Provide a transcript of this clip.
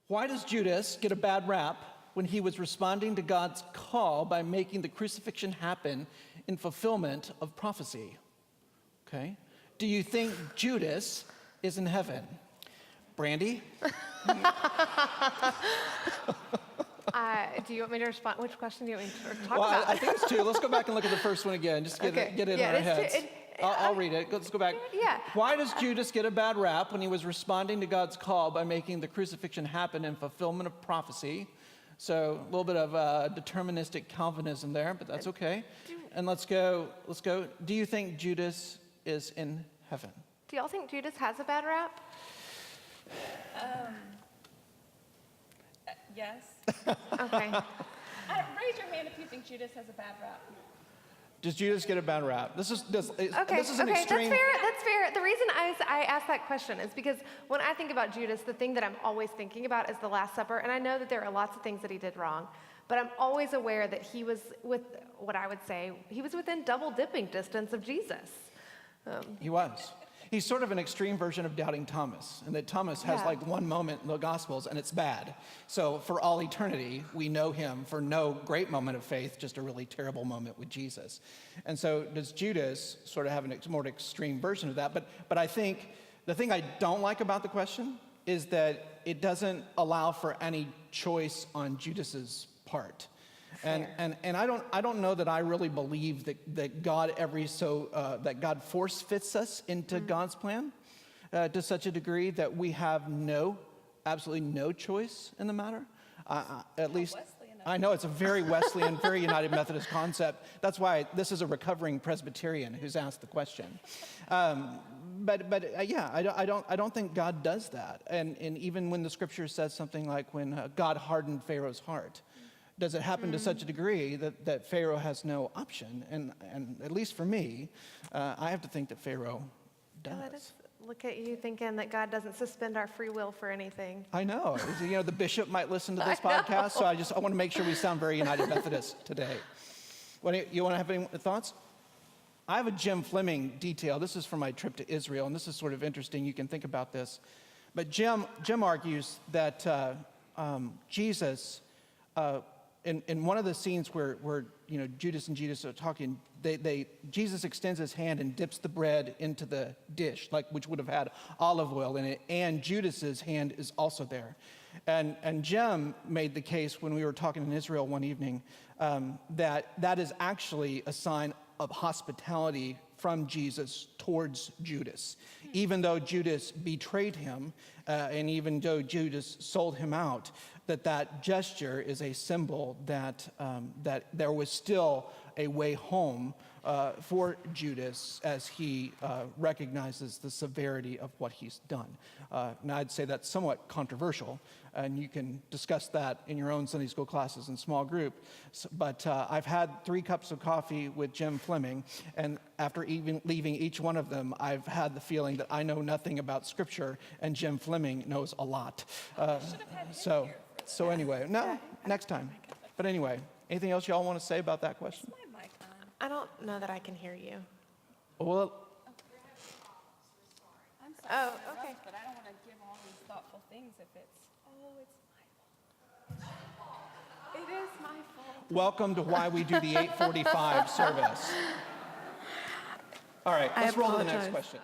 Why does Judas get a bad rap when he was responding to God's call by making the crucifixion happen in fulfillment of prophecy? Okay. Do you think Judas is in heaven? Brandy? Do you want me to respond? Which question do you want me to talk Well, about? I think it's two. Let's go back and look at the first one again. Just get it in our heads. I'll read it. Let's go back. Yeah. Why does Judas get a bad rap when he was responding to God's call by making the crucifixion happen in fulfillment of prophecy? So a little bit of deterministic Calvinism there, but that's okay. And let's go. Do you think Judas is in heaven? Do y'all think Judas has a bad rap? Yes. Okay. Raise your hand if you think Judas has a bad rap. Does Judas get a bad rap? This is an extreme. That's fair. The reason I asked that question is because when I think about Judas, the thing that I'm always thinking about is the Last Supper, and I know that there are lots of things that he did wrong, but I'm always aware that he was he was within double dipping distance of Jesus. He was. He's sort of an extreme version of doubting Thomas, and that Thomas has like one moment in the Gospels, and it's bad. So for all eternity, we know him for no great moment of faith, just a really terrible moment with Jesus. And so does Judas sort of have a more extreme version of that? But I think the thing I don't like about the question is that it doesn't allow for any choice on Judas's part. And I don't know that I really believe that God force fits us into God's plan to such a degree that we have absolutely no choice in the matter. At least I know it's a very Wesleyan, very United Methodist concept. That's why this is a recovering Presbyterian who's asked the question. But I don't think God does that. And even when the Scripture says something like when God hardened Pharaoh's heart. Does it happen to such a degree that Pharaoh has no option? And at least for me, I have to think that Pharaoh does. Look at you thinking that God doesn't suspend our free will for anything. I know. The bishop might listen to this podcast, so I want to make sure we sound very United Methodist today. You want to have any thoughts? I have a Jim Fleming detail. This is from my trip to Israel, and this is sort of interesting. You can think about this. But Jim argues that Jesus... In one of the scenes where Judas and Jesus are talking, Jesus extends his hand and dips the bread into the dish, which would have had olive oil in it, and Judas's hand is also there. And Jim made the case when we were talking in Israel one evening that is actually a sign of hospitality from Jesus towards Judas. Even though Judas betrayed him, and even though Judas sold him out, that gesture is a symbol that there was still a way home for Judas as he recognizes the severity of what he's done. Now, I'd say that's somewhat controversial, and you can discuss that in your own Sunday school classes in small group. But I've had 3 cups of coffee with Jim Fleming, and after even leaving each one of them, I've had the feeling that I know nothing about Scripture, and Jim Fleming knows a lot. So anyway, next time. But anyway, anything else y'all want to say about that question? Is my mic on? I don't know that I can hear you. Well, I'm sorry. Oh, okay. But I don't want to give all these thoughtful things if it's my fault. It is my fault. welcome to why we do the 8:45 service. All right, let's roll to the next question.